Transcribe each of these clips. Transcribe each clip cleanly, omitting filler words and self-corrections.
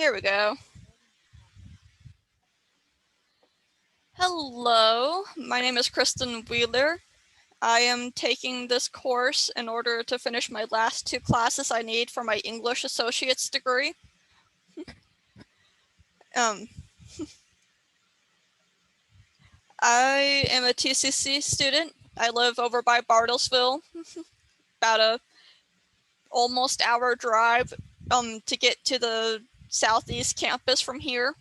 Here we go. Hello, my name is Kristen Wheeler. I am taking this course in order to finish my last two classes I need for my English Associate's degree. I am a TCC student. I live over by Bartlesville, about a almost hour drive to get to the southeast campus from here.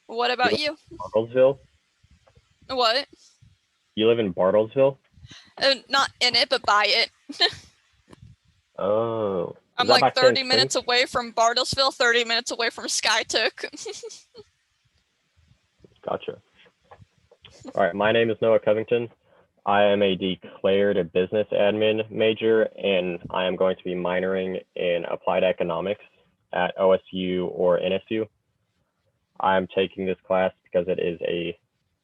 What about you? Bartlesville? What? You live in Bartlesville? Not in it, but by it. Oh. I'm like 30 minutes away from Bartlesville, 30 minutes away from Skytook. Gotcha. All right, my name is Noah Covington. I am a declared business admin major, and I am going to be minoring in applied economics at OSU or NSU. I'm taking this class because it is a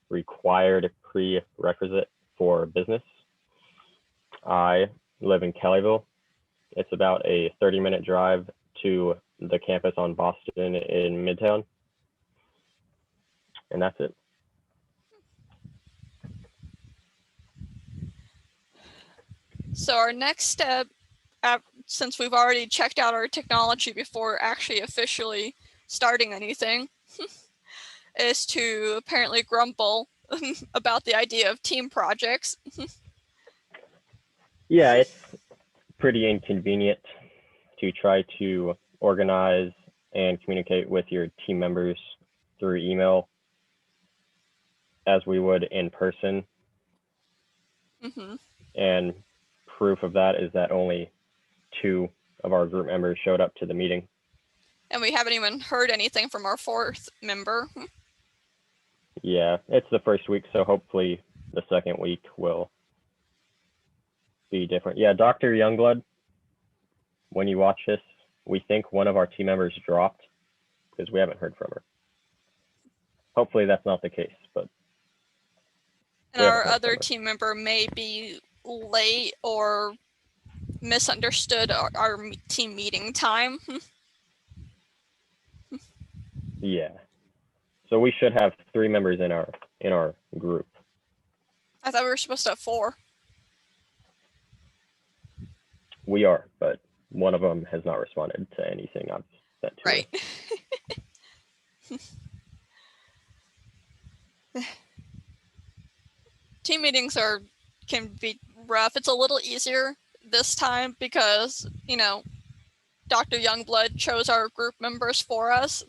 required prerequisite for business. I live in Kellyville. It's about a 30-minute drive to the campus on Boston in Midtown. And that's it. So our next step, since we've already checked out our technology before actually officially starting anything, is to apparently grumble about the idea of team projects. Yeah, it's pretty inconvenient to try to organize and communicate with your team members through email as we would in person. Mm-hmm. And proof of that is that only 2 of our group members showed up to the meeting. And we haven't even heard anything from our 4th member. Yeah, it's the first week, so hopefully the second week will be different. Yeah, Dr. Youngblood, when you watch this, we think one of our team members dropped because we haven't heard from her. Hopefully that's not the case, but. And our other team member may be late or misunderstood our team meeting time. Yeah. So we should have 3 members in our group. I thought we were supposed to have 4. We are, but one of them has not responded to anything I've sent to right. her. Team meetings can be rough. It's a little easier this time because, Dr. Youngblood chose our group members for us.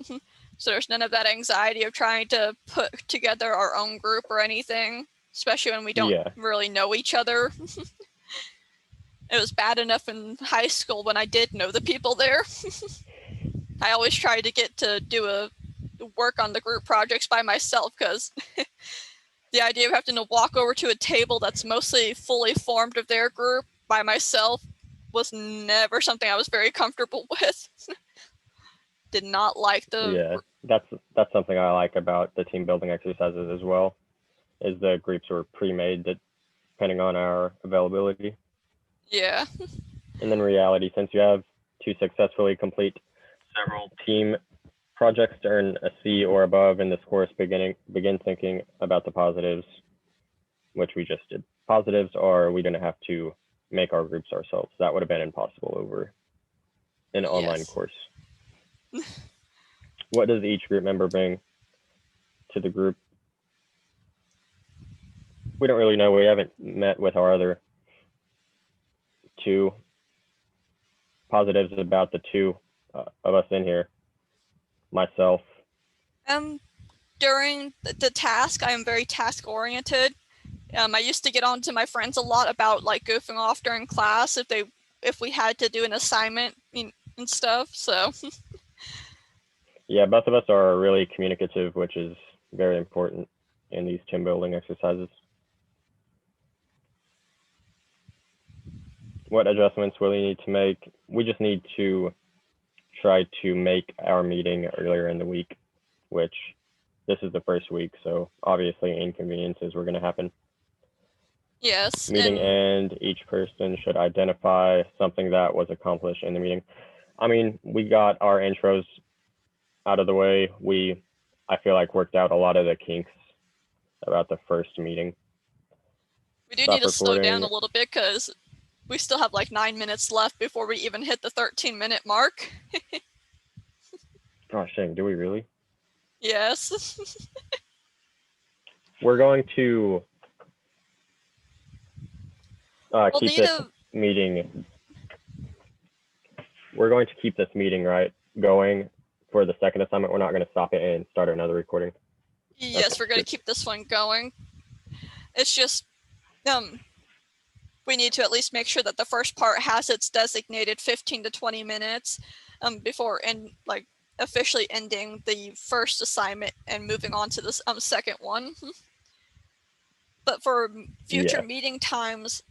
So there's none of that anxiety of trying to put together our own group or anything, especially when we don't really know each other. It was bad enough in high school when I did know the people there. I always tried to get to do work on the group projects by myself because the idea of having to walk over to a table that's mostly fully formed of their group by myself was never something I was very comfortable with. Did not like the. Yeah, that's something I like about the team building exercises as well, is the groups were pre-made depending on our availability. Yeah. And then reality, since you have to successfully complete several team projects to earn a C or above in this course, begin thinking about the positives, which we just did. Positives are we didn't have to make our groups ourselves. That would have been impossible over an online course. What does each group member bring to the group? We don't really know. We haven't met with our other 2 positives about the 2 of us in here. Myself. During the task, I am very task oriented. I used to get on to my friends a lot about like goofing off during class if we had to do an assignment and stuff. So. Yeah, both of us are really communicative, which is very important in these team building exercises. What adjustments will we need to make? We just need to try to make our meeting earlier in the week, which this is the first week, so obviously inconveniences were going to happen. Yes. Meeting end, each person should identify something that was accomplished in the meeting. I mean, we got our intros out of the way. I feel like, worked out a lot of the kinks about the first meeting. We do Stop need to slow down recording. a little bit because we still have like 9 minutes left before we even hit the 13-minute mark. Oh, dang, do we really? Yes. We're going to We'll keep need this a meeting. We're going to keep this meeting, right, going for the second assignment. We're not going to stop it and start another recording. yes, Okay, we're going to good. keep this one going. It's just we need to at least make sure that the first part has its designated 15 to 20 minutes before officially ending the first assignment and moving on to this second one. But for future meeting times,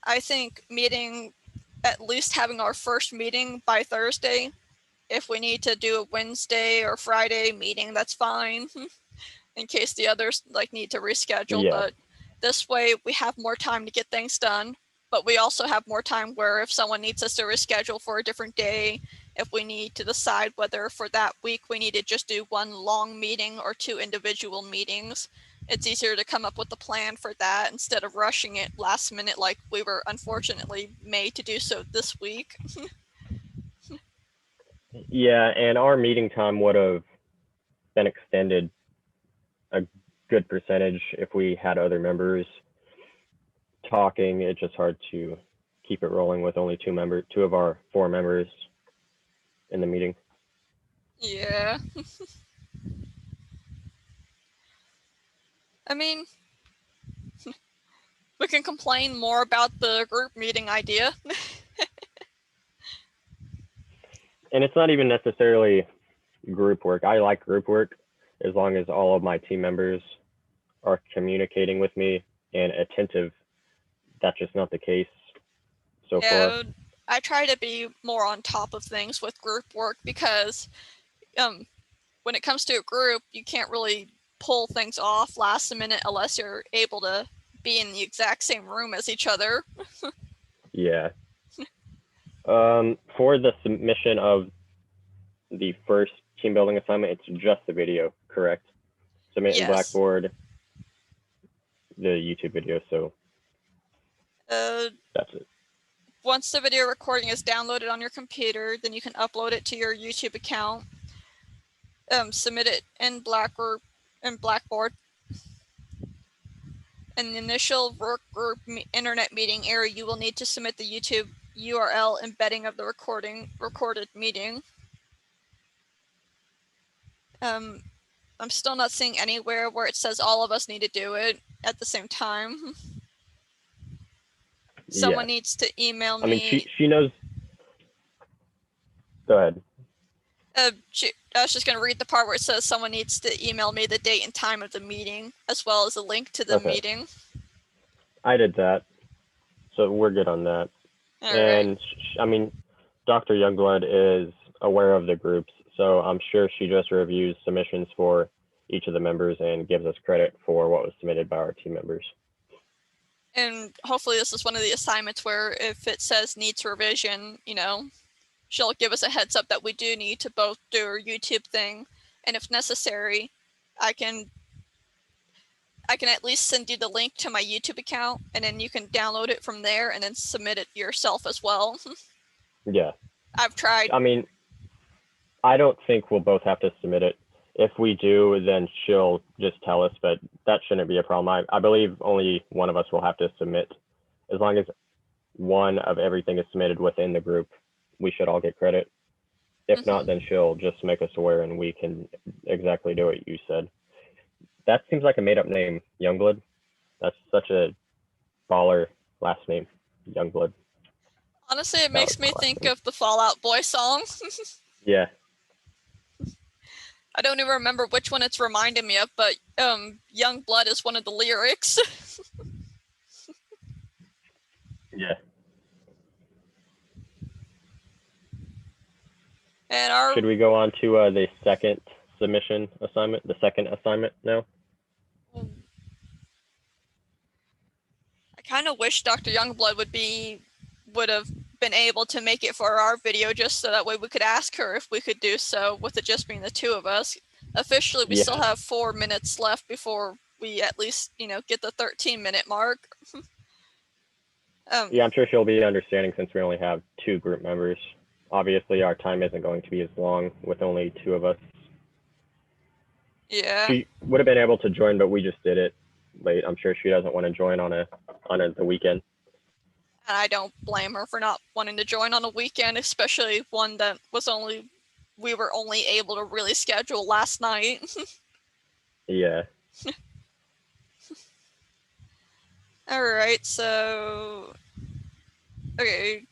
I think at least having our first meeting by Thursday. If we need to do a Wednesday or Friday meeting, that's fine. In case the others need to reschedule. Yeah. But this way we have more time to get things done. But we also have more time where if someone needs us to reschedule for a different day, if we need to decide whether for that week we need to just do one long meeting or 2 individual meetings, it's easier to come up with a plan for that instead of rushing it last minute like we were unfortunately made to do so this week. Yeah, and our meeting time would have been extended a good percentage if we had other members talking. It's just hard to keep it rolling with only 2 of our 4 members in the meeting. Yeah. I mean, we can complain more about the group meeting idea. And it's not even necessarily group work. I like group work as long as all of my team members are communicating with me and attentive. That's just not the case so far. I try to be more on top of things with group work because when it comes to a group, you can't really pull things off last minute unless you're able to be in the exact same room as each other. Yeah. For the submission of the first team building assignment, it's just the video, correct? Submit in Yes. Blackboard, the YouTube video, so that's it. Once the video recording is downloaded on your computer, then you can upload it to your YouTube account, submit it in Blackboard. In the initial work group internet meeting area, you will need to submit the YouTube URL embedding of the recorded meeting. I'm still not seeing anywhere where it says all of us need to do it at the same time. Someone needs to email me. I mean, she knows. Go ahead. I was just going to read the part where it says someone needs to email me the date and time of the meeting, as well as a link to the meeting. I did that, so we're good on that. All and right. I mean, Dr. Youngblood is aware of the groups, so I'm sure she just reviews submissions for each of the members and gives us credit for what was submitted by our team members. And hopefully this is one of the assignments where if it says needs revision, she'll give us a heads up that we do need to both do our YouTube thing. And if necessary, I can at least send you the link to my YouTube account, and then you can download it from there and then submit it yourself as well. Yeah. I've tried. I mean, I don't think we'll both have to submit it. If we do, then she'll just tell us, but that shouldn't be a problem. I believe only one of us will have to submit. As long as one of everything is submitted within the group, we should all get credit. If not, then she'll just make us aware and we can exactly do what you said. That seems like a made-up name, Youngblood. That's such a baller last name, Youngblood. Honestly, it makes me think of the Fall Out Boy song. Yeah. I don't even remember which one it's reminding me of, but Young Blood is one of the lyrics. Yeah. And should we go on to the second submission assignment, the second assignment now? I kind of wish Dr. Youngblood would have been able to make it for our video just so that way we could ask her if we could do so with it just being the two of us. Officially, we still Yeah. have 4 minutes left before we at least, get the 13-minute mark. Yeah, I'm sure she'll be understanding since we only have 2 group members. Obviously, our time isn't going to be as long with only 2 of us. Yeah. She would have been able to join, but we just did it late. I'm sure she doesn't want to join on the weekend. And I don't blame her for not wanting to join on a weekend, especially one that we were only able to really schedule last night. Yeah. All right, so okay.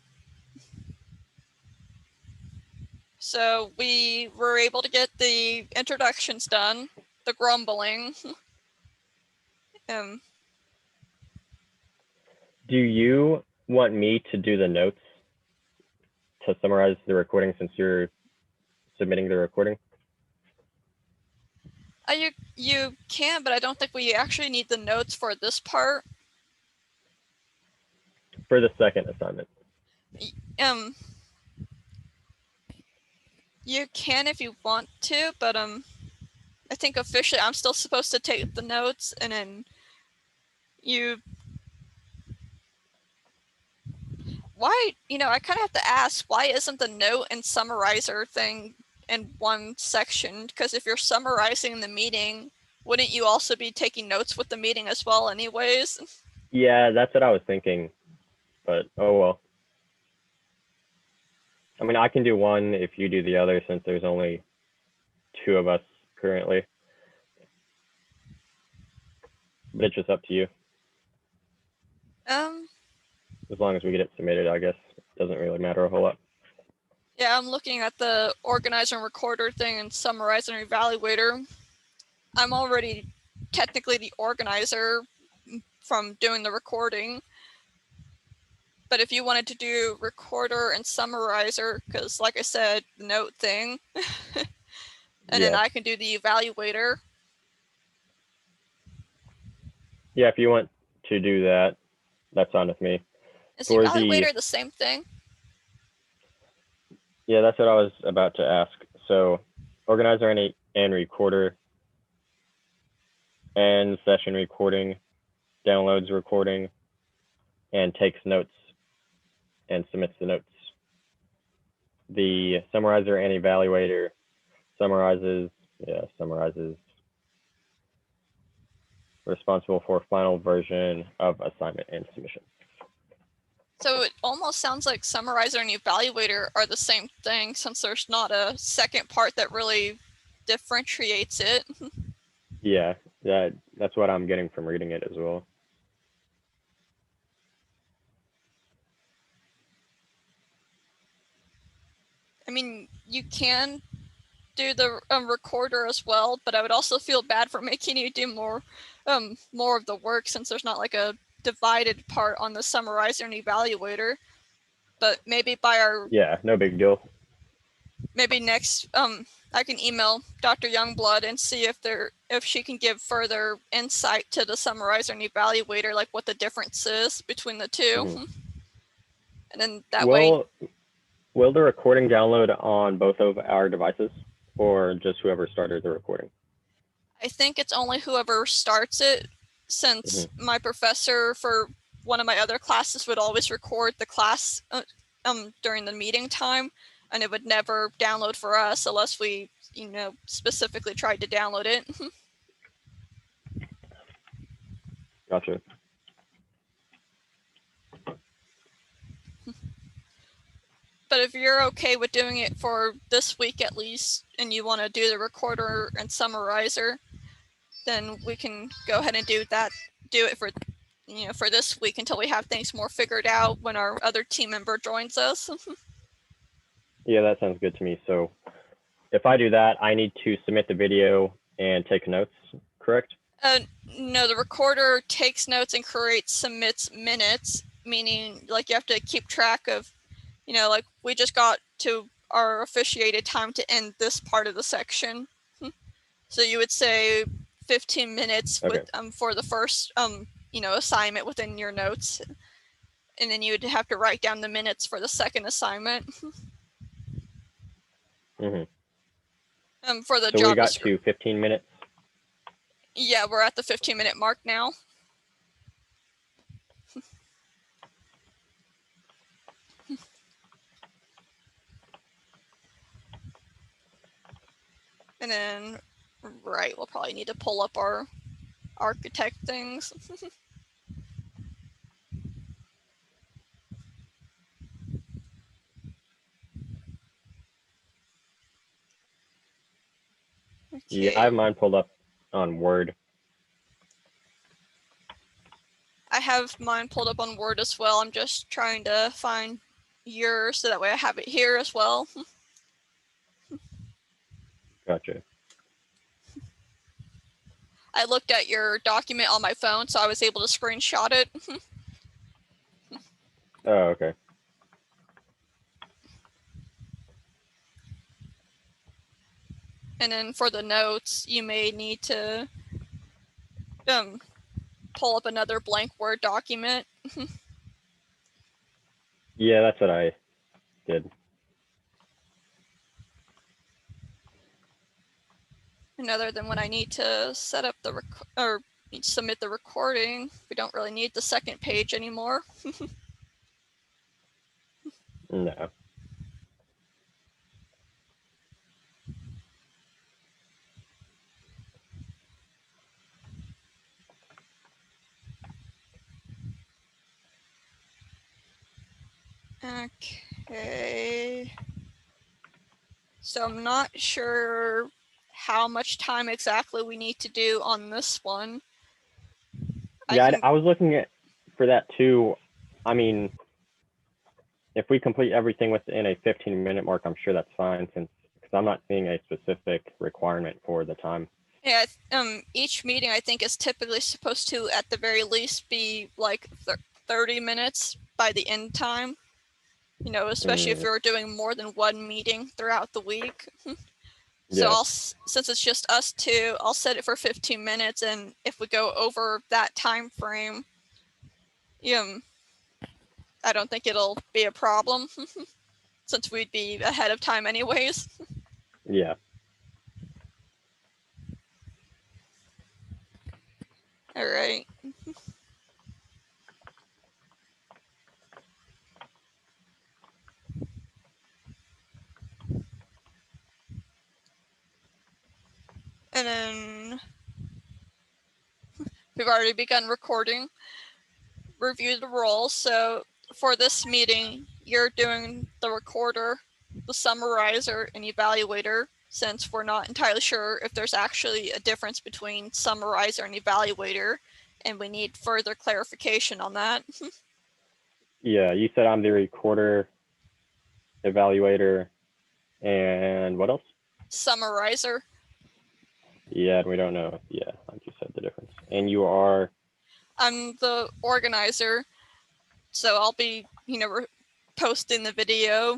So we were able to get the introductions done, the grumbling. Do you want me to do the notes to summarize the recording since you're submitting the recording? You can, but I don't think we actually need the notes for this part. For the second assignment. You can if you want to, but I think officially I'm still supposed to take the notes, and then why, I kind of have to ask, why isn't the note and summarizer thing in one section? Because if you're summarizing the meeting, wouldn't you also be taking notes with the meeting as well anyways? Yeah, that's what I was thinking, but oh well. I mean, I can do one if you do the other since there's only 2 of us currently. But it's just up to you. As long as we get it submitted, I guess it doesn't really matter a whole lot. Yeah, I'm looking at the organizer and recorder thing and summarizer and evaluator. I'm already technically the organizer from doing the recording. But if you wanted to do recorder and summarizer, because like I said, the note thing, and then I can do the evaluator. Yeah, if you want to do that, that's fine with me. Is the evaluator the same thing? Yeah, that's what I was about to ask. So organizer and recorder and session recording, downloads recording, and takes notes and submits the notes. The summarizer and evaluator summarizes, responsible for final version of assignment and submission. So it almost sounds like summarizer and evaluator are the same thing since there's not a second part that really differentiates it. Yeah, that's what I'm getting from reading it as well. I mean, you can do the recorder as well, but I would also feel bad for making you do more of the work since there's not like a divided part on the summarizer and evaluator. But maybe by our no big deal. Maybe next I can email Dr. Youngblood and see if she can give further insight to the summarizer and evaluator, like what the difference is between the two. And then that way. Will the recording download on both of our devices or just whoever started the recording? I think it's only whoever starts it, since my professor for one of my other classes would always record the class during the meeting time, and it would never download for us unless we, specifically tried to download it. Gotcha. But if you're okay with doing it for this week at least, and you want to do the recorder and summarizer, then we can go ahead and do that. Do it for, for this week until we have things more figured out when our other team member joins us. Yeah, that sounds good to me. So if I do that, I need to submit the video and take notes, correct? No, the recorder takes notes and submits minutes, meaning like you have to keep track of, like we just got to our officiated time to end this part of the section. So you would say 15 minutes with for the first assignment within your notes. and then you'd have to write down the minutes for the second assignment. For the So job we got description. to 15 minutes. Yeah, we're at the 15-minute mark now. And then, right, we'll probably need to pull up our architect things. Okay. Yeah, I have mine pulled up on Word. I have mine pulled up on Word as well. I'm just trying to find yours so that way I have it here as well. Gotcha. I looked at your document on my phone, so I was able to screenshot it. Oh, okay. And then for the notes, you may need to pull up another blank Word document. Yeah, that's what I did. And other than when I need to set up the or submit the recording, we don't really need the second page anymore. No. Okay. So I'm not sure how much time exactly we need to do on this one. Yeah, I was looking at for that too. I mean, if we complete everything within a 15-minute mark, I'm sure that's fine because I'm not seeing a specific requirement for the time. Yeah, each meeting I think is typically supposed to, at the very least, be like 30 minutes by the end time. You know, especially if you're doing more than one meeting throughout the week. So Yeah. since it's just us two, I'll set it for 15 minutes, and if we go over that time frame, I don't think it'll be a problem since we'd be ahead of time anyways. Yeah. All right. And then we've already begun recording. Review the roles. So for this meeting, you're doing the recorder, the summarizer, and evaluator, since we're not entirely sure if there's actually a difference between summarizer and evaluator, and we need further clarification on that. Yeah, you said I'm the recorder, evaluator, and what else? Summarizer. Yeah, we don't know. Yeah, like you said, the difference. And you are? I'm the organizer, so I'll be, posting the video,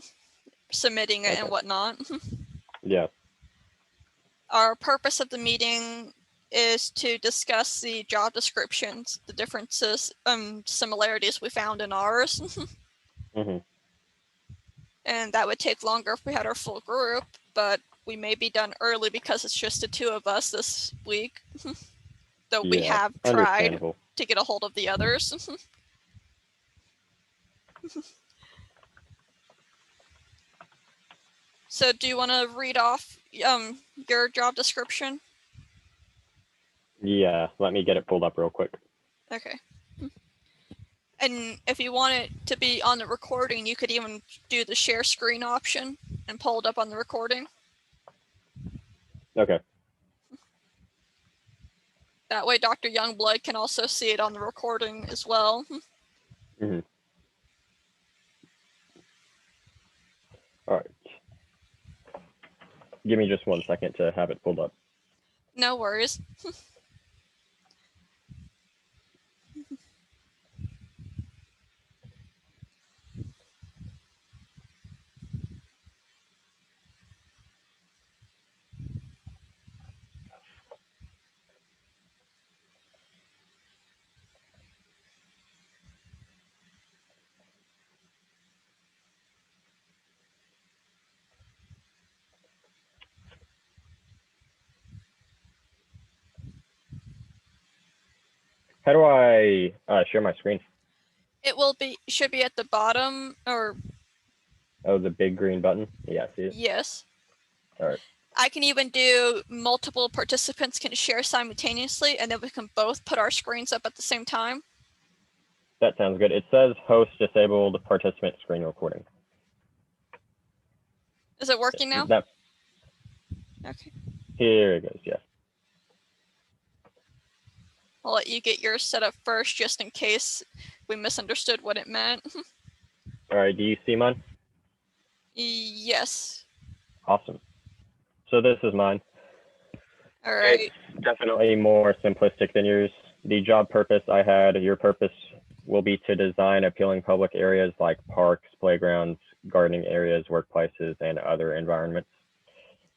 submitting it, and whatnot. Yeah. Our purpose of the meeting is to discuss the job descriptions, the differences, similarities we found in ours. Mm-hmm. And that would take longer if we had our full group, but we may be done early because it's just the two of us this week. Though we have tried to get a hold of the others. So do you want to read off your job description? Yeah, let me get it pulled up real quick. Okay. And if you want it to be on the recording, you could even do the share screen option and pull it up on the recording. Okay. That way Dr. Youngblood can also see it on the recording as well. Mm-hmm. All right. Give me just 1 second to have it pulled up. No worries. How do I share my screen? It should be at the bottom, or Oh, the big green button. Yeah, I see it. yes. All right. I can even do multiple participants can share simultaneously, and then we can both put our screens up at the same time. That sounds good. It says host disabled participant screen recording. Is it working now? That, okay. Here it goes, yes. I'll let you get yours set up first, just in case we misunderstood what it meant. All right, do you see mine? Yes. Awesome. So this is mine. All right. It's definitely more simplistic than yours. The job purpose I had, your purpose will be to design appealing public areas like parks, playgrounds, gardening areas, workplaces, and other environments.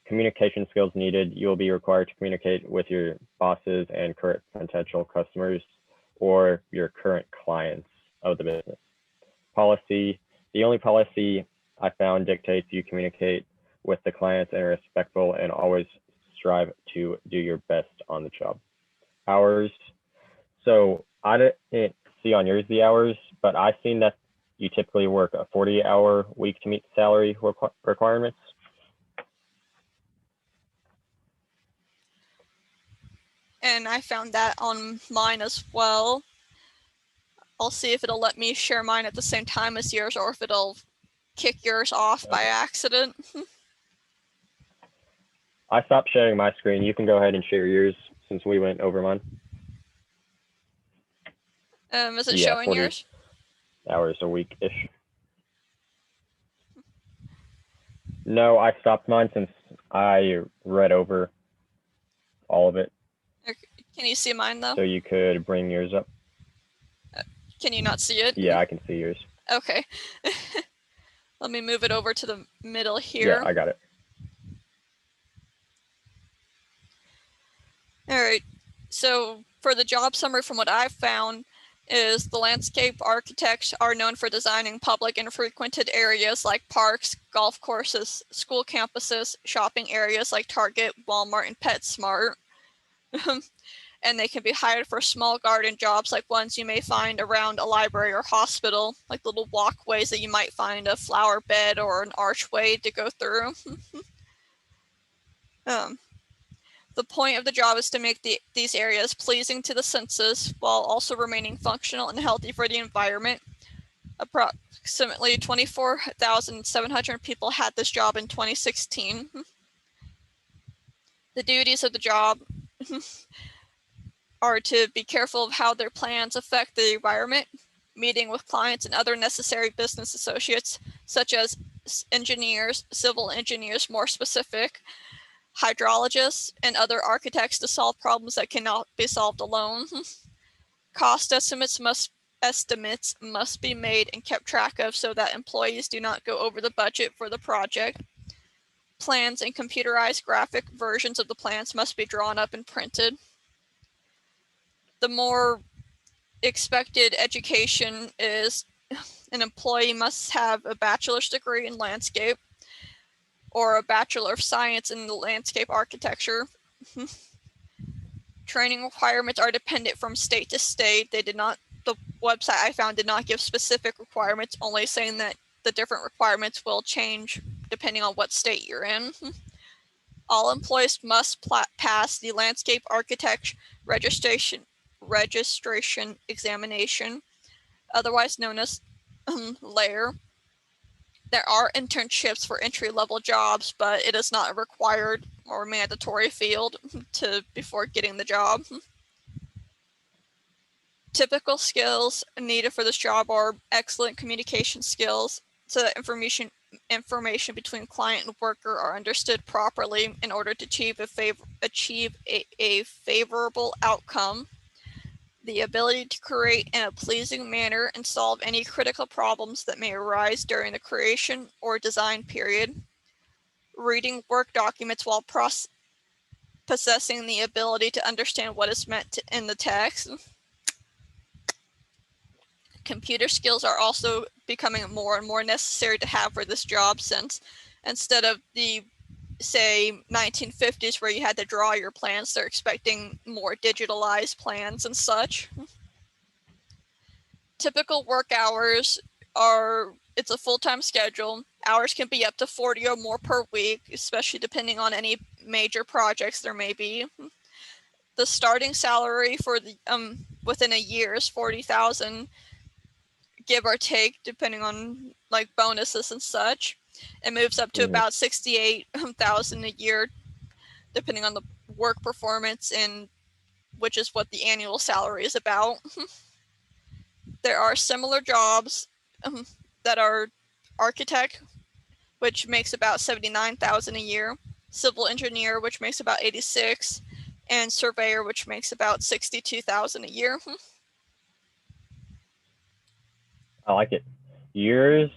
Communication skills needed. You will be required to communicate with your bosses and current potential customers or your current clients of the business. Policy. The only policy I found dictates you communicate with the clients and are respectful and always strive to do your best on the job. Hours. So I didn't see on yours the hours, but I've seen that you typically work a 40-hour week to meet salary requirements. And I found that on mine as well. I'll see if it'll let me share mine at the same time as yours, or if it'll kick yours off by accident. I stopped sharing my screen. You can go ahead and share yours since we went over mine. Is it showing 40 yours? hours a week-ish. No, I stopped mine since I read over all of it. Can you see mine though? So you could bring yours up. Can you not see it? Yeah, I can see yours. Okay. Let me move it over to the middle here. Yeah, I got it. All right. So for the job summary, from what I've found, is the landscape architects are known for designing public and frequented areas like parks, golf courses, school campuses, shopping areas like Target, Walmart, and PetSmart. And they can be hired for small garden jobs like ones you may find around a library or hospital, like little walkways that you might find a flower bed or an archway to go through. The point of the job is to make these areas pleasing to the senses while also remaining functional and healthy for the environment. Approximately 24,700 people had this job in 2016. The duties of the job are to be careful of how their plans affect the environment, meeting with clients and other necessary business associates, such as engineers, civil engineers more specific, hydrologists, and other architects to solve problems that cannot be solved alone. Cost estimates must be made and kept track of so that employees do not go over the budget for the project. Plans and computerized graphic versions of the plans must be drawn up and printed. The more expected education is an employee must have a bachelor's degree in landscape or a Bachelor of Science in the landscape architecture. Training requirements are dependent from state to state. The website I found did not give specific requirements, only saying that the different requirements will change depending on what state you're in. All employees must pass the landscape architect registration examination, otherwise known as LAIR. There are internships for entry-level jobs, but it is not a required or mandatory field before getting the job. Typical skills needed for this job are excellent communication skills, so that information between client and worker are understood properly in order to achieve a favorable outcome. The ability to create in a pleasing manner and solve any critical problems that may arise during the creation or design period. Reading work documents while possessing the ability to understand what is meant in the text. Computer skills are also becoming more and more necessary to have for this job, since instead of the, say, 1950s where you had to draw your plans, they're expecting more digitalized plans and such. typical work hours are, it's a full-time schedule. Hours can be up to 40 or more per week, especially depending on any major projects there may be. The starting salary for the within a year is 40,000, give or take, depending on like bonuses and such. It moves up to about 68,000 a year, depending on the work performance, and which is what the annual salary is about. There are similar jobs that are architect, which makes about 79,000 a year, civil engineer, which makes about 86, and surveyor, which makes about 62,000 a year. I like it. Yours,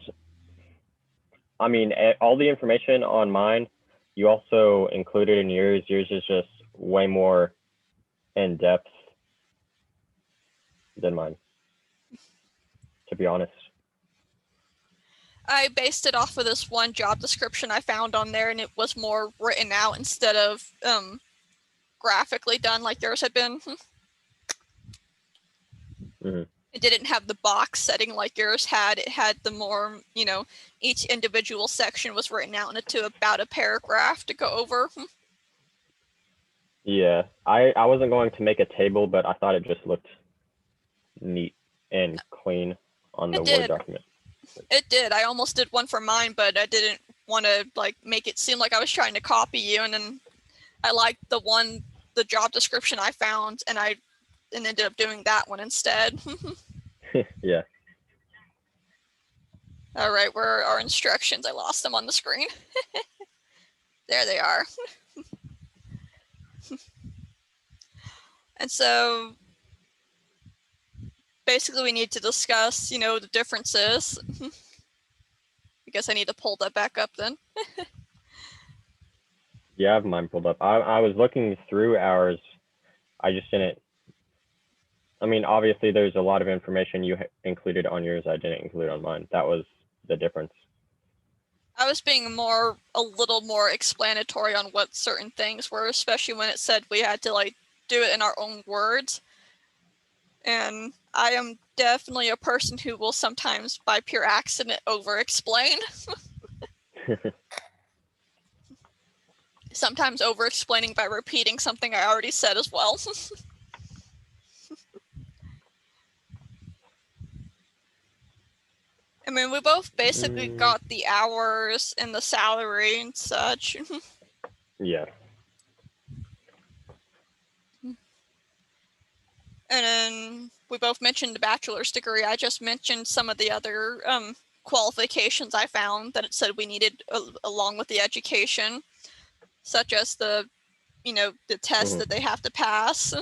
I mean, all the information on mine, you also included in yours. Yours is just way more in depth than mine, to be honest. I based it off of this one job description I found on there, and it was more written out instead of graphically done like yours had been. It didn't have the box setting like yours had. It had the more, each individual section was written out into about a paragraph to go over. Yeah, I wasn't going to make a table, but I thought it just looked neat and clean on the Word document. It did. I almost did one for mine, but I didn't want to like make it seem like I was trying to copy you. And then I liked the job description I found, and I ended up doing that one instead. Yeah. All right, where are our instructions? I lost them on the screen. There they are. And so basically we need to discuss, the differences. I guess I need to pull that back up then. Yeah, I have mine pulled up. I was looking through ours. I just didn't. I mean, obviously, there's a lot of information you included on yours I didn't include on mine. That was the difference. I was being a little more explanatory on what certain things were, especially when it said we had to like do it in our own words. And I am definitely a person who will sometimes, by pure accident, over-explain. Sometimes over-explaining by repeating something I already said as well. I mean, we both basically got the hours and the salary and such. Yeah. And then we both mentioned the bachelor's degree. I just mentioned some of the other qualifications I found that it said we needed along with the education, such as the, the test that they have to pass.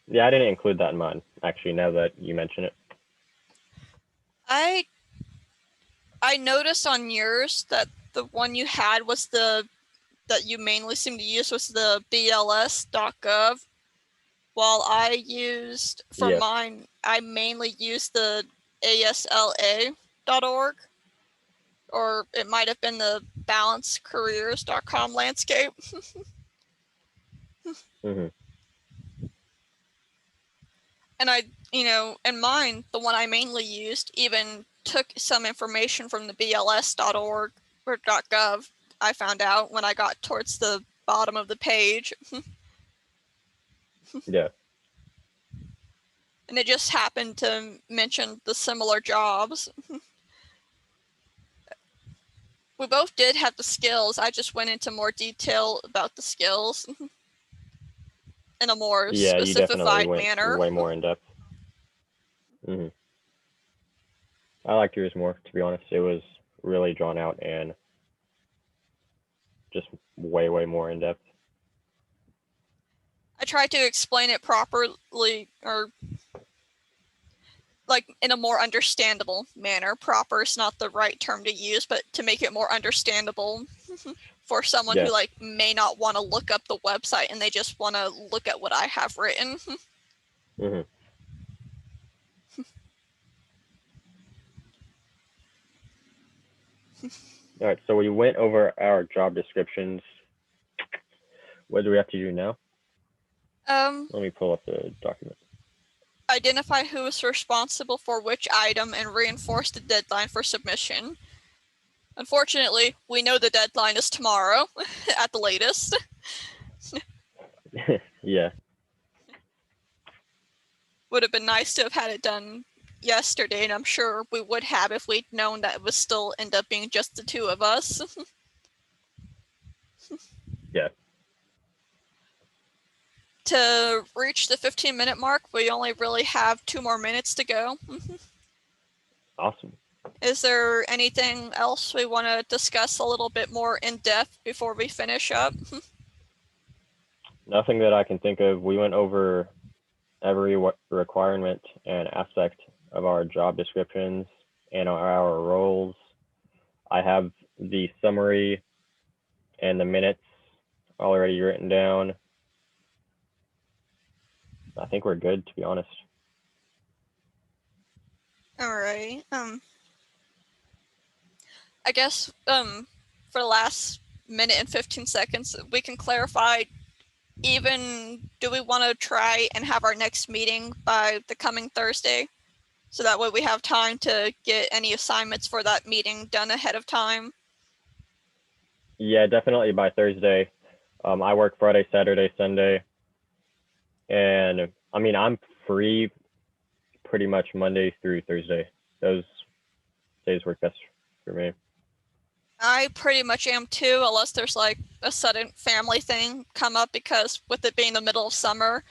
Yeah, I didn't include that in mine, actually, now that you mention it. I noticed on yours that the one you had was that you mainly seemed to use was the BLS.gov, while I used, for mine, I mainly used the ASLA.org, or it might have been the balancecareers.com landscape. And I, and mine, the one I mainly used, even took some information from the BLS.org or .gov, I found out when I got towards the bottom of the page. Yeah. And it just happened to mention the similar jobs. We both did have the skills. I just went into more detail about the skills in a more specified manner. Way more in depth. I liked yours more, to be honest. It was really drawn out and just way more in depth. I tried to explain it properly, or like in a more understandable manner. Proper is not the right term to use, but to make it more understandable for someone who like may not want to look up the website and they just want to look at what I have written. All right, so we went over our job descriptions. What do we have to do now? Let me pull up the document. identify who is responsible for which item and reinforce the deadline for submission. Unfortunately, we know the deadline is tomorrow at the latest. Yeah. Would have been nice to have had it done yesterday, and I'm sure we would have if we'd known that it would still end up being just the two of us. Yeah. To reach the 15-minute mark, we only really have 2 more minutes to go. Awesome. Is there anything else we want to discuss a little bit more in depth before we finish up? Nothing that I can think of. We went over every requirement and aspect of our job descriptions and our roles. I have the summary and the minutes already written down. I think we're good, to be honest. All right. I guess for the last minute and 15 seconds, we can clarify, even do we want to try and have our next meeting by the coming Thursday? So that way we have time to get any assignments for that meeting done ahead of time. Yeah, definitely by Thursday. I work Friday, Saturday, Sunday. And I mean, I'm free pretty much Monday through Thursday. Those days work best for me. I pretty much am too, unless there's like a sudden family thing come up, because with it being the middle of summer,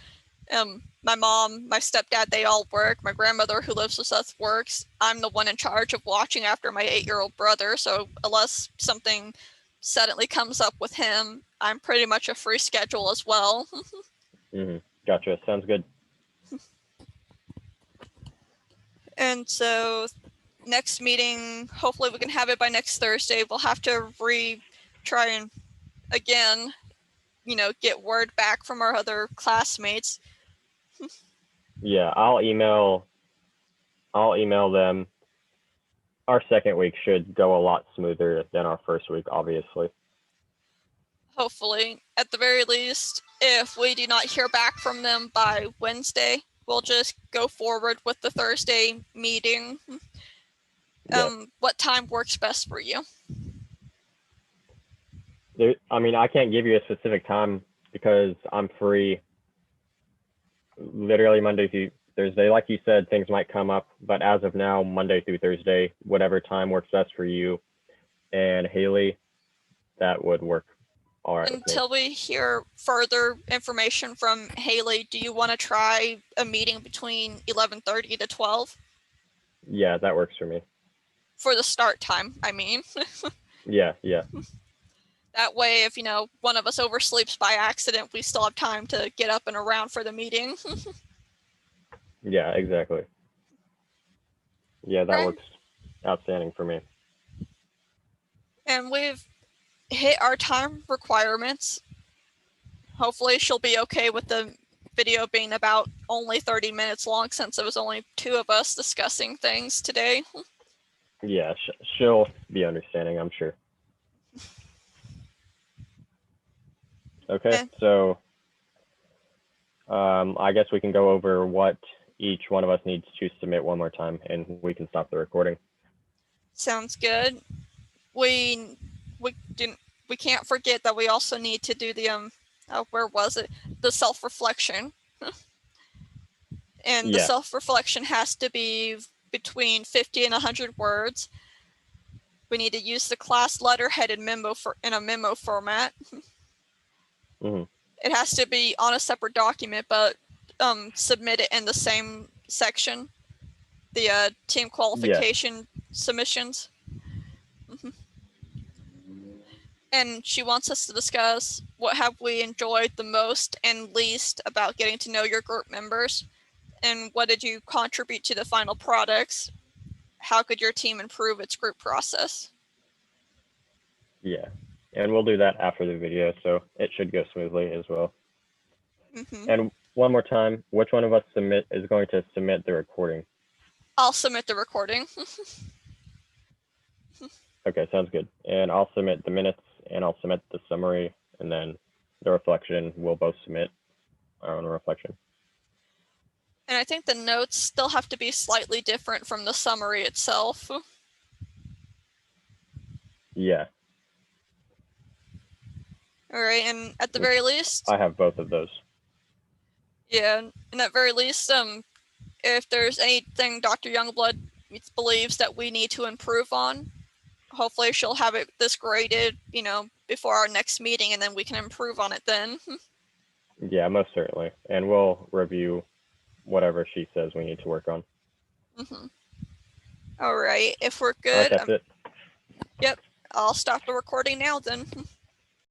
my mom, my stepdad, they all work. My grandmother, who lives with us, works. I'm the one in charge of watching after my 8-year-old brother. So unless something suddenly comes up with him, I'm pretty much a free schedule as well. Gotcha. Sounds good. And so next meeting, hopefully we can have it by next Thursday. We'll have to try and again, get word back from our other classmates. Yeah, I'll email them. Our second week should go a lot smoother than our first week, obviously. Hopefully, at the very least, if we do not hear back from them by Wednesday, we'll just go forward with the Thursday meeting. Yeah. What time works best for you? I mean, I can't give you a specific time because I'm free literally Monday through Thursday. Like you said, things might come up, but as of now, Monday through Thursday, whatever time works best for you and Haley, that would work all right with me. Until we hear further information from Haley, do you want to try a meeting between 11:30 to 12? Yeah, that works for me. For the start time, I mean. Yeah. That way, if one of us oversleeps by accident, we still have time to get up and around for the meeting. Yeah, exactly. Yeah, that Right. works outstanding for me. And we've hit our time requirements. Hopefully she'll be okay with the video being about only 30 minutes long, since it was only 2 of us discussing things today. Yeah, she'll be understanding, I'm sure. Okay, so I guess we can go over what each one of us needs to submit one more time, and we can stop the recording. Sounds good. We can't forget that we also need to do the where was it? The self-reflection. And the self-reflection has to be between 50 and 100 words. We need to use the class letterheaded memo in a memo format. It has to be on a separate document, but submit it in the same section, the team qualification submissions. And she wants us to discuss what have we enjoyed the most and least about getting to know your group members, and what did you contribute to the final products? How could your team improve its group process? Yeah, and we'll do that after the video, so it should go smoothly as well. And one more time, which one of us is going to submit the recording? I'll submit the recording. Okay, sounds good. And I'll submit the minutes, and I'll submit the summary, and then the reflection, we'll both submit our own reflection. And I think the notes still have to be slightly different from the summary itself. Yeah, All right, and at the Which very least, I have both of those. yeah, and at very least, if there's anything Dr. Youngblood believes that we need to improve on, hopefully she'll have it this graded, before our next meeting, and then we can improve on it then. Yeah, most certainly. And we'll review whatever she says we need to work on. Mm-hmm. All right, if we're All right, good, that's it. yep, I'll stop the recording now then.